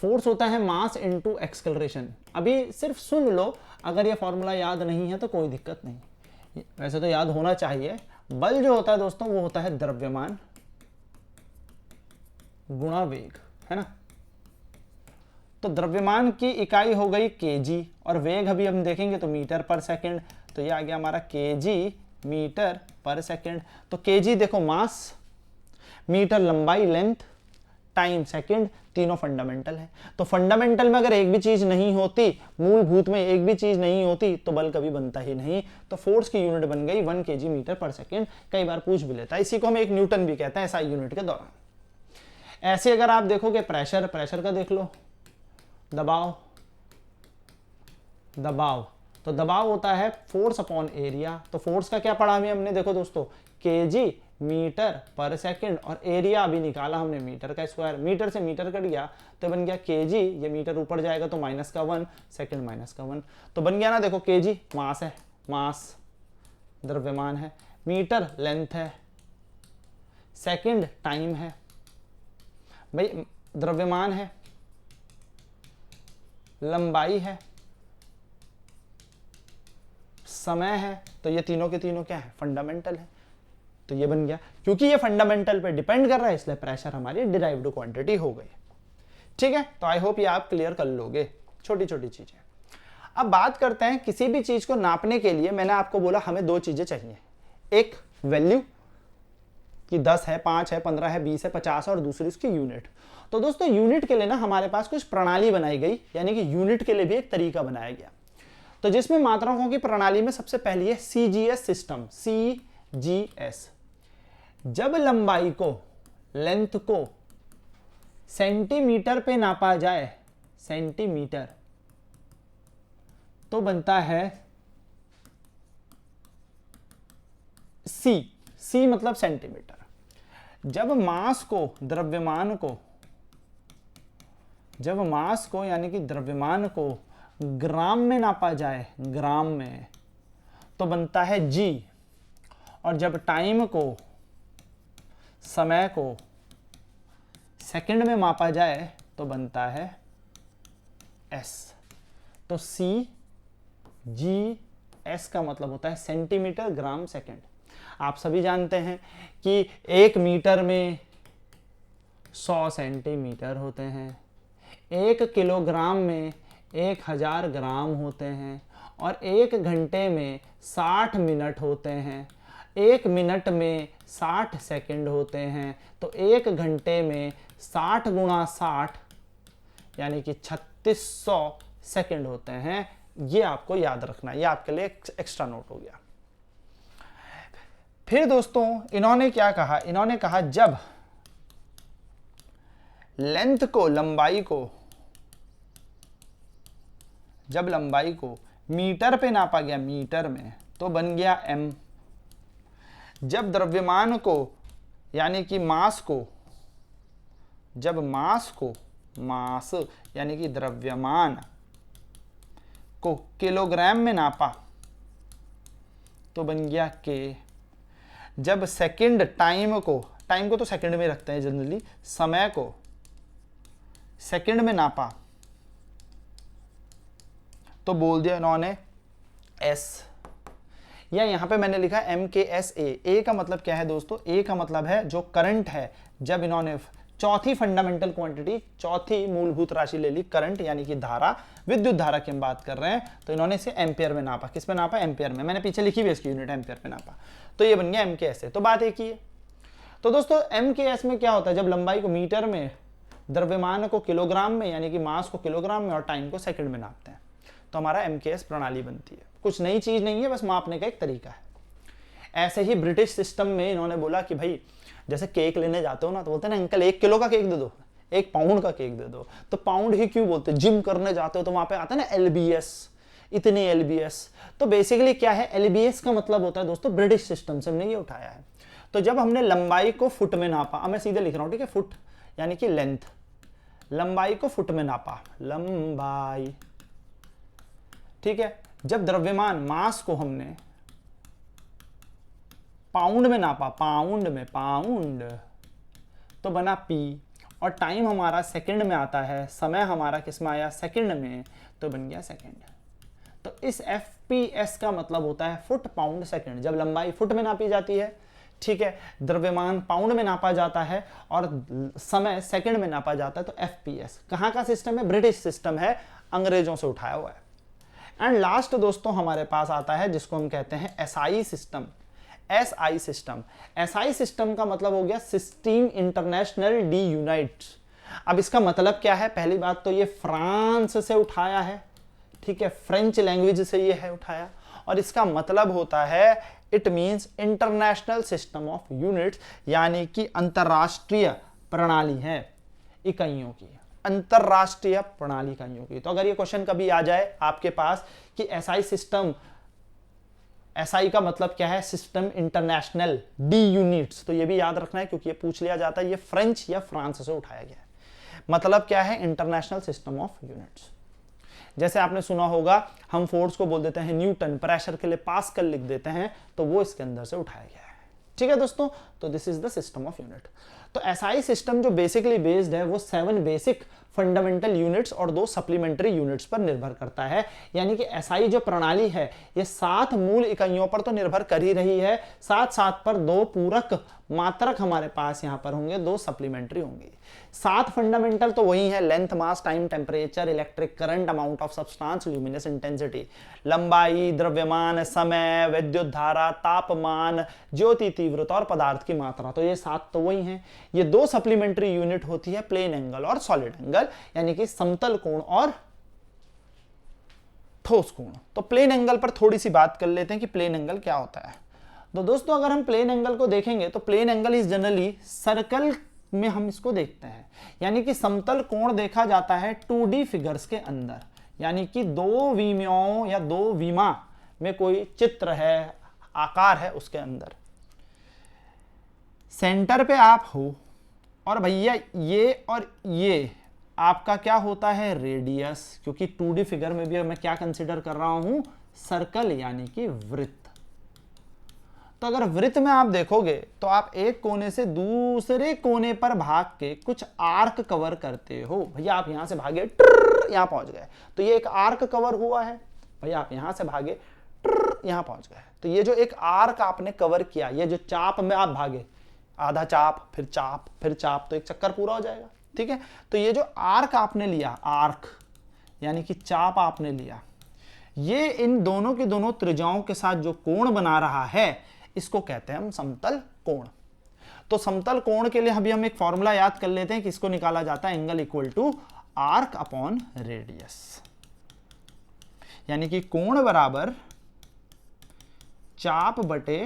फोर्स होता है मास इनटू एक्सेलरेशन। अभी सिर्फ सुन लो, अगर ये फॉर्मूला याद नहीं है तो कोई दिक्कत नहीं, वैसे तो याद होना चाहिए। बल जो होता है दोस्तों वो होता है द्रव्यमान गुणा वेग, है ना। तो द्रव्यमान की इकाई हो गई केजी और वेग अभी हम देखेंगे तो मीटर पर सेकंड। तो ये आ गया हमारा केजी मीटर पर सेकंड। तो केजी देखो मास, मीटर लंबाई लेंथ, टाइम सेकंड, तीनों फंडामेंटल है। तो फंडामेंटल में अगर एक भी चीज नहीं होती, मूलभूत में एक भी चीज नहीं होती, तो बल कभी बनता ही नहीं। तो फोर्स की यूनिट बन गई 1 kg मीटर पर सेकंड। कई बार पूछ भी लेता है, इसी को हम एक न्यूटन भी कहते हैं एसआई यूनिट के दौरान। ऐसे अगर आप देखोगे प्रेशर, प्रेशर का देख लो, दबाव, दबाव, तो दबाव होता है फोर्स अपॉन एरिया। तो फोर्स का क्या पढ़ा हमने, देखो दोस्तों, केजी मीटर पर सेकंड, और एरिया अभी निकाला हमने मीटर का स्क्वायर। मीटर से मीटर कट गया तो बन गया केजी, ये मीटर ऊपर जाएगा तो माइनस का 1, सेकंड माइनस का 1, तो बन गया ना। देखो केजी मास है, मास द्रव्यमान है, मीटर लेंथ है, सेकंड टाइम है, भाई द्रव्यमान है, लंबाई है, समय है। तो ये तीनों के तीनों क्या है, फंडामेंटल है। तो ये बन गया, क्योंकि ये फंडामेंटल पे डिपेंड कर रहा है इसलिए प्रेशर हमारी डिराइव्ड क्वांटिटी हो गई, ठीक है। तो आई होप ये आप क्लियर कर लोगे, छोटी छोटी चीजें। अब बात करते हैं किसी भी चीज को नापने के लिए। मैंने आपको बोला हमें दो चीजें चाहिए, एक वैल्यू कि 10 है, 5 है, 15 है, 20 है, 50 है, और दूसरी उसकी यूनिट। तो दोस्तों यूनिट के लिए ना हमारे पास कुछ प्रणाली बनाई गई, यानी कि यूनिट के लिए भी एक तरीका बनाया गया। तो जिसमें मात्राओं की प्रणाली में सबसे पहली है सीजीएस सिस्टम, सीजीएस। जब लंबाई को, लेंथ को सेंटीमीटर पे नापा जाए, सेंटीमीटर, तो बनता है सी, सी मतलब सेंटीमीटर। जब मास को, द्रव्यमान को, जब मास को यानी कि द्रव्यमान को ग्राम में नापा जाए, ग्राम में, तो बनता है जी। और जब टाइम को, समय को सेकंड में मापा जाए तो बनता है एस। तो सी जी एस का मतलब होता है सेंटीमीटर ग्राम सेकंड। आप सभी जानते हैं कि 1 मीटर में 100 सेंटीमीटर होते हैं, 1 किलोग्राम में 1000 ग्राम होते हैं, और 1 घंटे में 60 मिनट होते हैं, 1 मिनट में 60 सेकंड होते हैं। तो 1 घंटे में 60 गुणा 60 यानी कि 3600 सेकंड होते हैं। ये आपको याद रखना, ये आपके लिए एक्स्ट्रा नोट हो गया। फिर दोस्तों इन्होंने क्या कहा, इन्होंने कहा जब लेंथ को, लंबाई को, जब लंबाई को मीटर पे नापा गया, मीटर में, तो बन गया एम। जब द्रव्यमान को यानी कि मास को, जब मास को, मास यानी कि द्रव्यमान को किलोग्राम में नापा तो बन गया के। जब सेकंड टाइम को तो सेकंड में रखते हैं जनरली, समय को सेकंड में नापा तो बोल दिया इन्होंने एस, या यहां पे मैंने लिखा MKSA। ए का मतलब क्या है दोस्तों, ए का मतलब है जो करंट है। जब इन्होंने चौथी फंडामेंटल क्वांटिटी, चौथी मूलभूत राशि ले ली, करंट यानी कि धारा, विद्युत धारा की हम बात कर रहे हैं, तो इन्होंने इसे एम्पियर में नापा। किस में नापा? एम्पियर में। मैंने पीछे लिखी हुई इसकी यूनिट, एम्पियर में नापा, तो ये बन गया MKSA। तो बात एक ही है। तो दोस्तों MKS में क्या होता है, जब लंबाई को मीटर में, द्रव्यमान को किलोग्राम में यानी कि मास को किलोग्राम में और टाइम को सेकंड में नापते हैं, तो हमारा MKS प्रणाली बनती है। कुछ नई चीज नहीं है, बस मापने का एक तरीका है। ऐसे ही ब्रिटिश सिस्टम में इन्होंने बोला कि भाई जैसे केक लेने जाते हो ना, तो बोलते हैं ना अंकल 1 किलो का केक दे दो, 1 पाउंड का केक दे दो। तो पाउंड ही क्यों बोलते हैं, जिम करने जाते हो तो वहां पे आता है ना LBS, इतने LBS। तो बेसिकली क्या है, LBS का मतलब होता है दोस्तों ब्रिटिश सिस्टम से हमने ये उठाया है। तो जब हमने लंबाई को फुट में नापा, अब मैं सीधे लिख रहा हूं, ठीक है, फुट यानी कि लेंथ, लंबाई को फुट में नापा, लंबाई, ठीक है। जब द्रव्यमान मास को हमने पाउंड में नापा, पाउंड में, पाउंड, तो बना P, और टाइम हमारा सेकंड में आता है, समय हमारा किस में आया, सेकंड में, तो बन गया सेकंड। तो इस FPS का मतलब होता है फुट पाउंड सेकंड। जब लंबाई फुट में नापी जाती है, ठीक है, द्रव्यमान पाउंड में नापा जाता है और समय सेकंड में नापा जाता है, तो FPS कहां का सिस्टम है, ब्रिटिश सिस्टम है, अंग्रेजों से उठाया हुआ है। एंड लास्ट दोस्तों हमारे पास आता है जिसको हम कहते हैं SI system. SI system, SI system का मतलब हो गया सिस्टम इंटरनेशनल डी यूनाइट्स। अब इसका मतलब क्या है, पहली बात तो ये फ्रांस से उठाया है, ठीक है, फ्रेंच लैंग्वेज से ये है उठाया, और इसका मतलब होता है it means international system of units, यानी कि अंतरराष्ट्रीय प्रणाली है इकाइयों की, अंतरराष्ट्रीय प्रणाली इकाइयों की। तो अगर ये क्वेश्चन कभी आ जाए आपके पास कि SI सिस्टम, SI का मतलब क्या है, सिस्टम इंटरनेशनल डी यूनिट्स, तो ये भी याद रखना है क्योंकि ये पूछ लिया जाता है, ये फ्रेंच या फ्रांस से उठाया गया है। मतलब क्या है, इंटरनेशनल सिस्टम ऑफ यूनिट्स। जैसे आपने सुना होगा हम फोर्स को बोल देते हैं न्यूटन, प्रेशर के लिए पास्कल लिख देते हैं, तो वो इसके अंदर से उठाया गया है, ठीक है दोस्तों। तो this is the system of unit. तो SI सिस्टम जो बेसिकली बेस्ड है वो 7 बेसिक फंडामेंटल यूनिट्स और 2 सप्लीमेंट्री यूनिट्स पर निर्भर करता है। यानी कि SI जो प्रणाली है ये 7 मूल इकाइयों पर तो निर्भर कर ही रही है, साथ साथ पर 2 पूरक मात्रक हमारे पास यहां पर होंगे, 2 सप्लीमेंट्री होंगे। 7 फंडामेंटल तो वही है, length, mass, time, temperature, electric current, amount of substance, luminous intensity, लंबाई, द्रव्यमान, समय, विद्युत धारा, तापमान, ज्योति तीव्रता और पदार्थ की मात्रा। तो ये 7 तो वही हैं। ये 2 सप्लीमेंट्री यूनिट होती है प्लेन एंगल और सॉलिड एंगल, यानी कि समतल कोण और ठोस कोण। तो प्लेन एंगल पर थोड़ी सी बात कर लेते हैं कि प्लेन एंगल क्या होता है। तो दोस्तों अगर हम प्लेन एंगल को देखेंगे तो plane angle is generally circle में हम इसको देखते हैं, यानी कि समतल कोण देखा जाता है 2D फिगर्स के अंदर, यानी कि 2 विमाओं या 2 विमा में कोई चित्र है, आकार है, उसके अंदर सेंटर पे आप हो और भैया ये और ये आपका क्या होता है, रेडियस, क्योंकि 2D फिगर में भी मैं क्या कंसीडर कर रहा हूं, सर्कल यानी कि वृत्त। तो अगर वृत्त में आप देखोगे तो आप एक कोने से दूसरे कोने पर भाग के कुछ आर्क कवर करते हो। भैया आप यहां से भागे, यहां पहुंच गए, तो ये एक आर्क कवर हुआ है। भैया आप यहां से भागे, यहां पहुंच गए, तो ये जो एक आर्क आपने कवर किया, ये जो चाप में आप भागे, आधा चाप, फिर चाप, फिर चाप, तो एक चक्कर पूरा हो जाएगा, ठीक है। तो ये जो आर्क आपने लिया, आर्क यानी कि चाप आपने लिया, ये इन दोनों की दोनों त्रिज्याओं के साथ जो कोण बना रहा है इसको कहते हैं हम समतल कोण। तो समतल कोण के लिए अभी हम एक फॉर्मूला याद कर लेते हैं कि इसको निकाला जाता है angle equal to arc upon radius, यानी कि कोण बराबर चाप बटे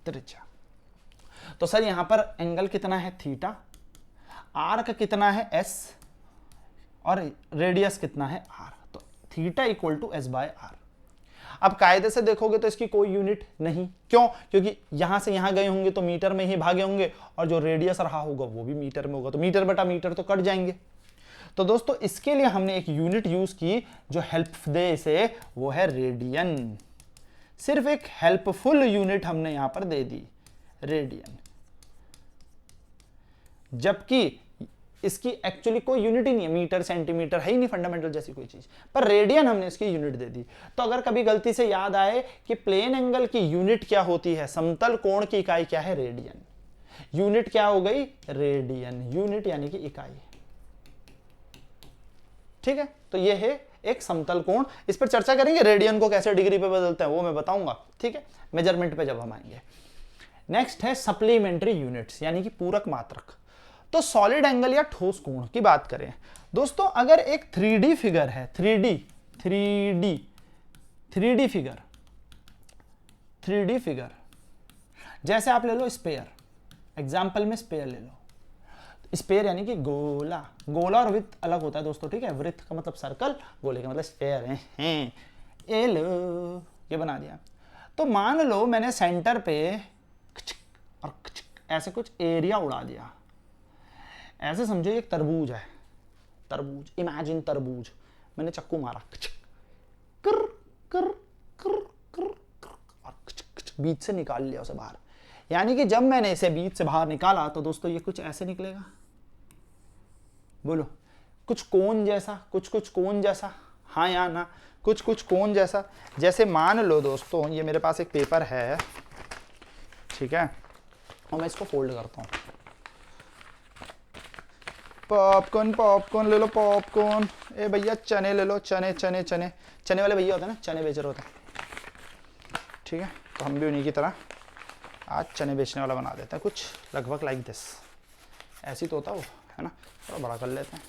त्रिज्या। तो सर यहां पर एंगल कितना है, थीटा, आर्क कितना है, एस, और रेडियस कितना है, आर। तो theta equal to S by R. अब कायदे से देखोगे तो इसकी कोई यूनिट नहीं, क्यों, क्योंकि यहां से यहां गए होंगे तो मीटर में ही भागे होंगे, और जो रेडियस रहा होगा वो भी मीटर में होगा, तो मीटर बटा मीटर तो कट जाएंगे। तो दोस्तों इसके लिए हमने एक यूनिट यूज की जो हेल्प दे इसे, वो है रेडियन। सिर्फ एक हेल्पफुल यूनिट हमने यहां पर दे दी, रेडियन, जबकि इसकी एक्चुअली कोई यूनिट ही नहीं है, मीटर सेंटीमीटर है ही नहीं फंडामेंटल जैसी कोई चीज, पर रेडियन हमने इसकी यूनिट दे दी। तो अगर कभी गलती से याद आए कि प्लेन एंगल की यूनिट क्या होती है, समतल कोण की इकाई क्या है, रेडियन, यूनिट क्या हो गई, रेडियन, यूनिट यानी कि इकाई। ठीक है, तो ये है एक समतल कोण। इस पर चर्चा करेंगे, रेडियन को कैसे डिग्री पे बदलते हैं वो मैं बताऊंगा, ठीक है, मेजरमेंट पे जब हम आएंगे। नेक्स्ट है सप्लीमेंट्री यूनिट्स, यानी कि पूरक मात्रक। तो सॉलिड एंगल या ठोस कोण की बात करें दोस्तों, अगर एक 3D फिगर है, 3D फिगर, जैसे आप ले लो स्पेयर, एग्जाम्पल में स्पेयर ले लो। स्पेयर यानी कि गोला, गोला और वृत्त अलग होता है दोस्तों, ठीक है, वृत्त का मतलब सर्कल, गोले का मतलब स्पेयर है। ये लो, ये बना दिया। तो मान लो मैंने सेंटर पे और ऐसे कुछ एरिया उड़ा दिया, ऐसे समझो एक तरबूज है, तरबूज, इमेजिन तरबूज, मैंने चक्कू मारा, कर कर कर कर और बीच से निकाल लिया उसे बाहर। यानी कि जब मैंने इसे बीच से बाहर निकाला तो दोस्तों ये कुछ ऐसे निकलेगा, बोलो, कुछ कोन जैसा, कुछ कोन जैसा, हाँ या ना, कुछ कोन जैसा। जैसे मान लो दोस्तों ये मेरे पास एक पेपर है, ठीक है, और मैं इसको फोल्ड करता हूँ, पॉपकॉर्न ले लो, पॉपकॉर्न, ए भैया चने ले लो, चने वाले भैया होते हैं ना, चने बेच रहे होते हैं, ठीक है, तो हम भी उन्हीं की तरह आज चने बेचने वाला बना देते हैं, कुछ लगभग लाइक दिस, ऐसी तो होता वो, है ना, थोड़ा बड़ा कर लेते हैं,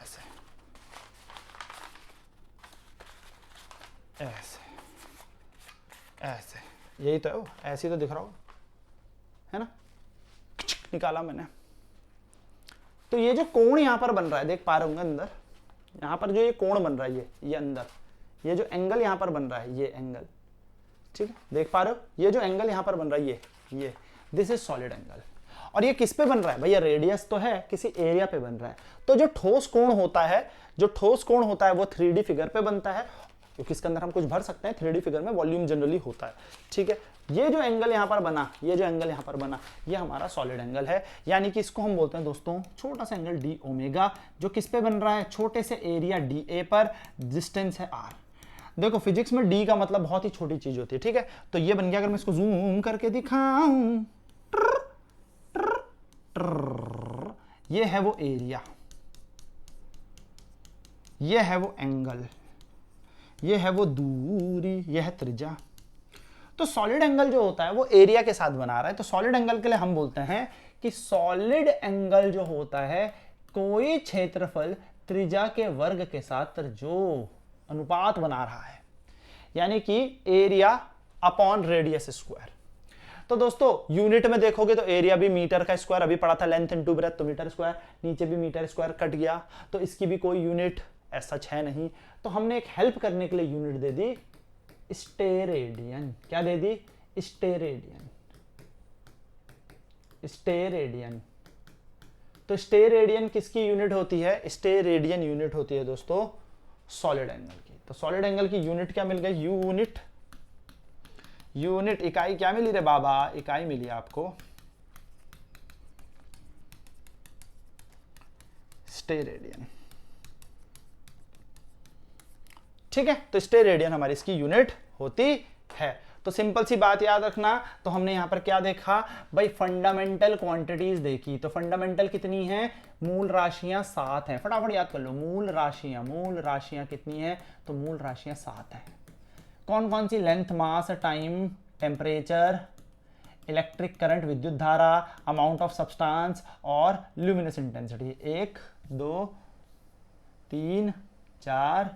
ऐसे ऐसे ऐसे, यही तो है वो, ऐसे तो दिख रहा हो, है ना, निकाला मैंने। तो ये जो कोण यहां पर बन रहा है, देख पा रहे होंगे अंदर, यहां पर जो ये कोण बन रहा है, ये अंदर, ये जो एंगल यहां पर बन रहा है, ये एंगल, ठीक है, देख पा रहे हो, ये जो एंगल यहां पर बन रहा है, ये दिस इज सॉलिड एंगल। और ये किस पे बन रहा है भैया, रेडियस तो है, किसी एरिया पे बन रहा है। तो जो ठोस कोण होता है, वो 3D फिगर पे बनता है, क्योंकि इसके अंदर हम कुछ भर सकते हैं, 3D फिगर में वॉल्यूम जनरली होता है, ठीक है। ये जो एंगल यहां पर बना, ये हमारा सॉलिड एंगल है, यानी कि इसको हम बोलते हैं दोस्तों छोटा सा एंगल डी ओमेगा, जो किस पे बन रहा है, छोटे से एरिया डी ए पर, डिस्टेंस है आर। देखो फिजिक्स में डी का मतलब बहुत ही छोटी चीज होती है, ठीक है। तो ये बन गया, अगर मैं इसको जूम करके दिखाऊं, ये है वो एरिया, ये है वो एंगल, ये है वो दूरी, ये है त्रिज्या। तो सॉलिड एंगल जो होता है वो एरिया के साथ बना रहा है। तो सॉलिड एंगल के लिए हम बोलते हैं कि सॉलिड एंगल जो होता है, कोई क्षेत्रफल त्रिज्या के वर्ग के साथ जो अनुपात बना रहा है, यानी कि एरिया अपॉन रेडियस स्क्वायर। तो दोस्तों यूनिट में देखोगे तो एरिया भी मीटर का स्क्वायर, अभी पढ़ा था लेंथ इनटू ब्रेथ, तो मीटर स्क्वायर, नीचे भी मीटर स्क्वायर कट गया, तो इसकी भी कोई यूनिट ऐसा है नहीं। तो हमने एक हेल्प करने के लिए यूनिट दे दी स्टेरेडियन। क्या दे दी, स्टेरेडियन, स्टेरेडियन। तो स्टेरेडियन किसकी यूनिट होती है, स्टेरेडियन यूनिट होती है दोस्तों सॉलिड एंगल की। तो सॉलिड एंगल की यूनिट क्या मिल गई, यूनिट इकाई क्या मिली रे बाबा, इकाई मिली आपको स्टेरेडियन, ठीक है। तो स्टेरेडियन हमारी इसकी यूनिट होती है। तो सिंपल सी बात याद रखना, तो हमने यहां पर क्या देखा भाई, फंडामेंटल क्वांटिटीज देखी। तो फंडामेंटल कितनी है, मूल राशियां 7 हैं, फटाफट याद कर लो, मूल राशियां कितनी है, तो मूल राशियां 7 हैं। कौन कौन सी, length, mass, time, temperature, electric current, विद्युत धारा, अमाउंट ऑफ सब्सटेंस और ल्यूमिनस इंटेंसिटी। 1 2 3 4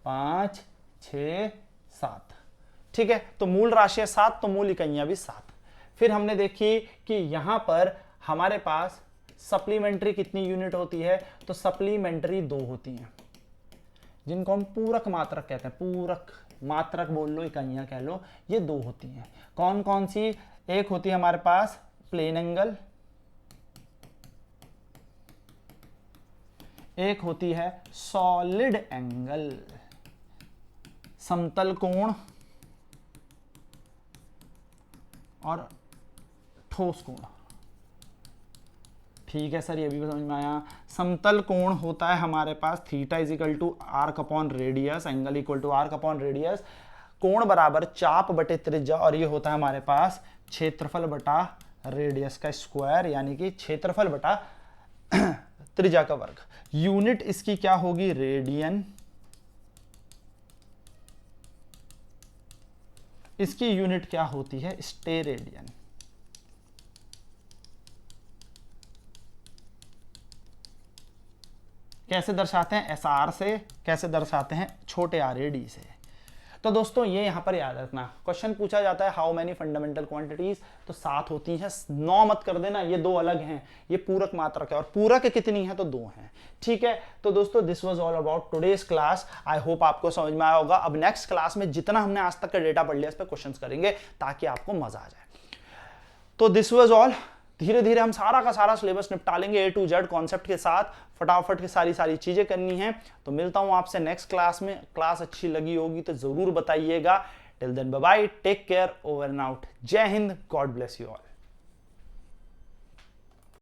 5 6 7, ठीक है। तो मूल राशियां 7, तो मूल इकाइयां भी 7। फिर हमने देखी कि यहां पर हमारे पास सप्लीमेंट्री कितनी यूनिट होती है, तो सप्लीमेंट्री 2 होती हैं, जिनको हम पूरक मात्रक कहते हैं, पूरक मात्रक बोल लो, इकाइयां कह लो, ये 2 होती हैं। कौन कौन सी, एक होती है हमारे पास प्लेन एंगल, एक होती है सॉलिड एंगल, समतल कोण और ठोस कोण। ठीक है सर, ये भी समझ में आया। समतल कोण होता है हमारे पास theta is equal to arc upon radius, angle equal to arc upon radius, कोण बराबर चाप बटे त्रिज्या, और ये होता है हमारे पास क्षेत्रफल बटा रेडियस का स्क्वायर, यानी कि क्षेत्रफल बटा त्रिज्या का वर्ग। यूनिट इसकी क्या होगी, रेडियन। इसकी यूनिट क्या होती है, स्टेरेडियन। कैसे दर्शाते हैं, एस आर से। कैसे दर्शाते हैं, छोटे आर ए डी से। तो दोस्तों ये यहां पर याद रखना, क्वेश्चन पूछा जाता है हाउ मेनी फंडामेंटल क्वांटिटीज, तो 7 होती हैं, 9 मत कर देना, ये 2 अलग हैं, ये पूरक मात्रक है, और पूरक कितनी है, तो 2 हैं। ठीक है, तो दोस्तों this was all about today's class. I hope आपको समझ में आया होगा। अब नेक्स्ट क्लास में जितना हमने आज तक का डेटा पढ़ लिया, इस पर क्वेश्चन करेंगे ताकि आपको मजा आ जाए। तो दिस वाज ऑल। धीरे धीरे हम सारा का सारा सिलेबस निपटा लेंगे A to Z कॉन्सेप्ट के साथ, फटाफट की सारी चीजें करनी है। तो मिलता हूं आपसे नेक्स्ट क्लास में। क्लास अच्छी लगी होगी तो जरूर बताइएगा। Till then bye bye, take care, over and out. Jai Hind, God bless you all.